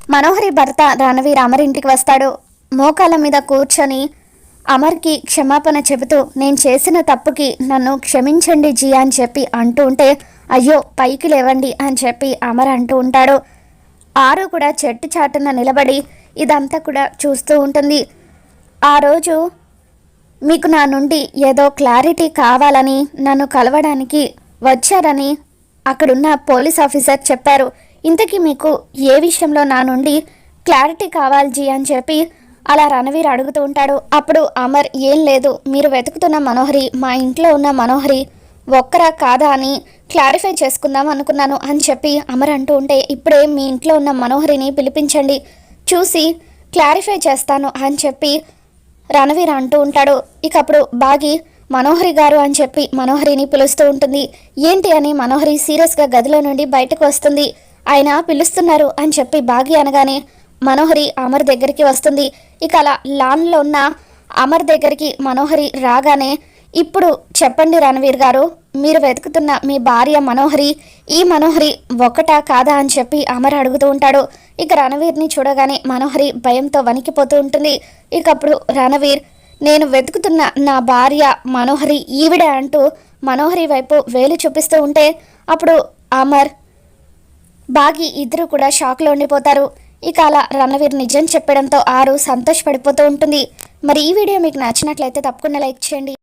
మనోహరి భర్త రణవీర్ అమర్ ఇంటికి వస్తాడు. మోకాళ్ళ మీద కూర్చొని అమర్కి క్షమాపణ చెబుతూ నేను చేసిన తప్పుకి నన్ను క్షమించండి జీ అని చెప్పి అంటూ ఉంటే అయ్యో పైకి లేవండి అని చెప్పి అమర్ అంటూ ఉంటాడు. ఆరు కూడా చెట్టు చాటున నిలబడి ఇదంతా కూడా చూస్తూ ఉంటుంది. ఆ రోజు మీకు నా నుండి ఏదో క్లారిటీ కావాలని నన్ను కలవడానికి వచ్చారని అక్కడున్న పోలీస్ ఆఫీసర్ చెప్పారు. ఇంతకీ మీకు ఏ విషయంలో నా నుండి క్లారిటీ కావాలి జీ అని చెప్పి అలా రణవీర్ అడుగుతూ ఉంటాడు. అప్పుడు అమర్ ఏం లేదు, మీరు వెతుకుతున్న మనోహరి మా ఇంట్లో ఉన్న మనోహరి ఒక్కరా కాదా అని క్లారిఫై చేసుకుందాం అనుకున్నాను అని చెప్పి అమర్ అంటూ ఉంటే ఇప్పుడే మీ ఇంట్లో ఉన్న మనోహరిని పిలిపించండి, చూసి క్లారిఫై చేస్తాను అని చెప్పి రణవీర్ అంటూ ఉంటాడు. ఇక అప్పుడు బాగి మనోహరి గారు అని చెప్పి మనోహరిని పిలుస్తూ ఉంటుంది. ఏంటి అని మనోహరి సీరియస్గా గదిలో నుండి బయటకు వస్తుంది. ఆయన పిలుస్తున్నారు అని చెప్పి బాగి అనగానే మనోహరి అమర్ దగ్గరికి వస్తుంది. ఇక అలా లాన్లో ఉన్న అమర్ దగ్గరికి మనోహరి రాగానే ఇప్పుడు చెప్పండి రణవీర్ గారు, మీరు వెతుకుతున్న మీ భార్య మనోహరి ఈ మనోహరి ఒకటా కాదా అని చెప్పి అమర్ అడుగుతూ ఉంటాడు. ఇక రణవీర్ని చూడగానే మనోహరి భయంతో వణికిపోతూ ఉంటుంది. ఇక అప్పుడు రణవీర్ నేను వెతుకుతున్న నా భార్య మనోహరి ఈవిడే అంటూ మనోహరి వైపు వేలు చూపిస్తూ ఉంటే అప్పుడు అమర్ బాగి ఇద్దరు కూడా షాక్లో ఉండిపోతారు. ఇక అలా రణవీర్ నిజం చెప్పడంతో ఆరు సంతోషపడిపోతూ ఉంటుంది. మరి ఈ వీడియో మీకు నచ్చినట్లయితే తప్పకుండా లైక్ చేయండి.